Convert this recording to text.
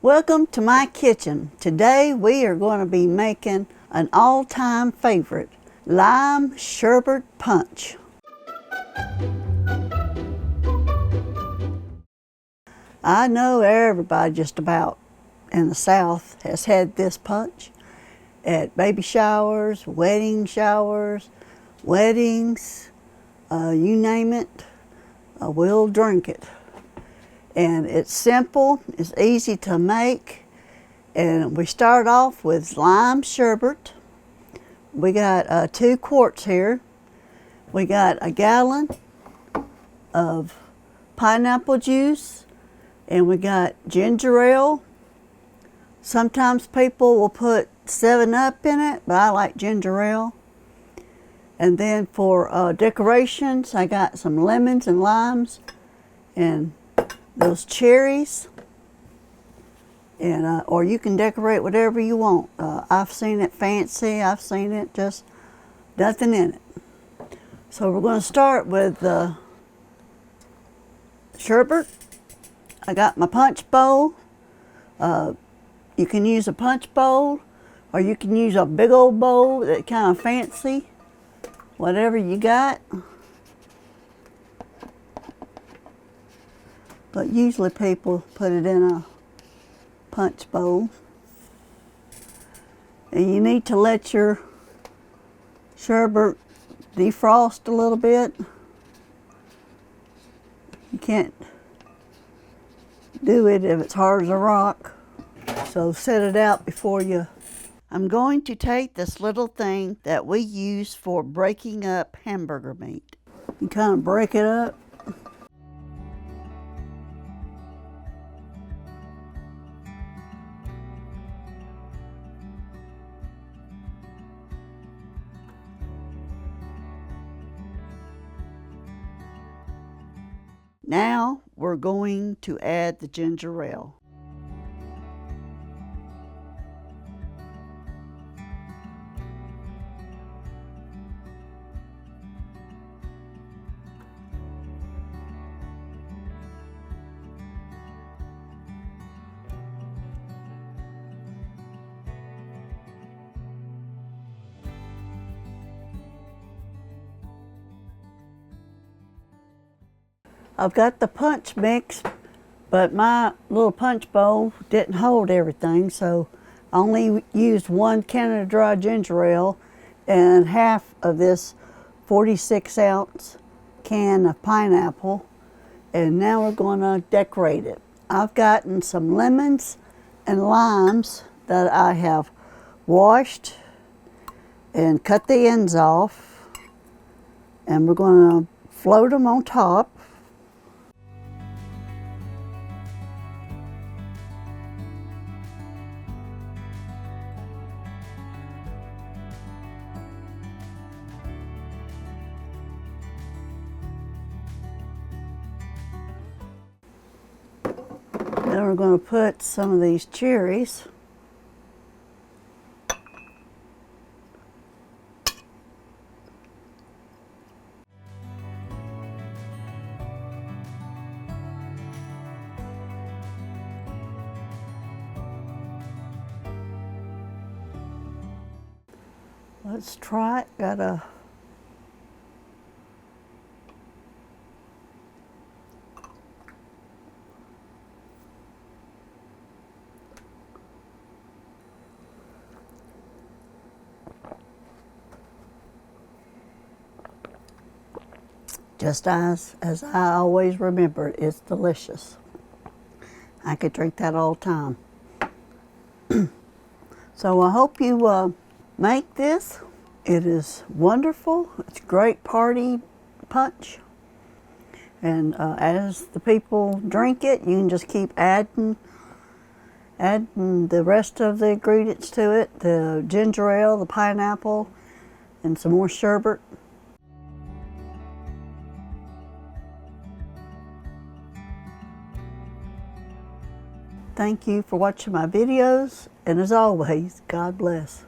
Welcome to my kitchen. Today we are going to be making an all-time favorite, lime sherbet punch. I know everybody just about in the South has had this punch at baby showers, weddings, you name it, we'll drink it. And it's simple, it's easy to make, and we start off with lime sherbet. We got 2 quarts here. We got a gallon of pineapple juice, and we got ginger ale. Sometimes people will put 7-Up in it, but I like ginger ale. And then for decorations, I got some lemons and limes and those cherries, and or you can decorate whatever you want. I've seen it fancy, I've seen it just nothing in it. So we're going to start with the sherbet. I got my punch bowl. You can use a punch bowl, or you can use a big old bowl that kind of fancy, whatever you got. But usually people put it in a punch bowl. And you need to let your sherbet defrost a little bit. You can't do it if it's hard as a rock. So set it out before you. I'm going to take this little thing that we use for breaking up hamburger meat. You kind of break it up. Now we're going to add the ginger ale. I've got the punch mix, but my little punch bowl didn't hold everything, so I only used 1 Canada Dry ginger ale and half of this 46-ounce can of pineapple. And now we're going to decorate it. I've gotten some lemons and limes that I have washed and cut the ends off, and we're going to float them on top. Then we're going to put some of these cherries. Let's try it. Just as I always remember, it's delicious. I could drink that all the time. So I hope you make this. It is wonderful. It's great party punch. And as the people drink it, you can just keep adding the rest of the ingredients to it. The ginger ale, the pineapple, and some more sherbet. Thank you for watching my videos, and as always, God bless.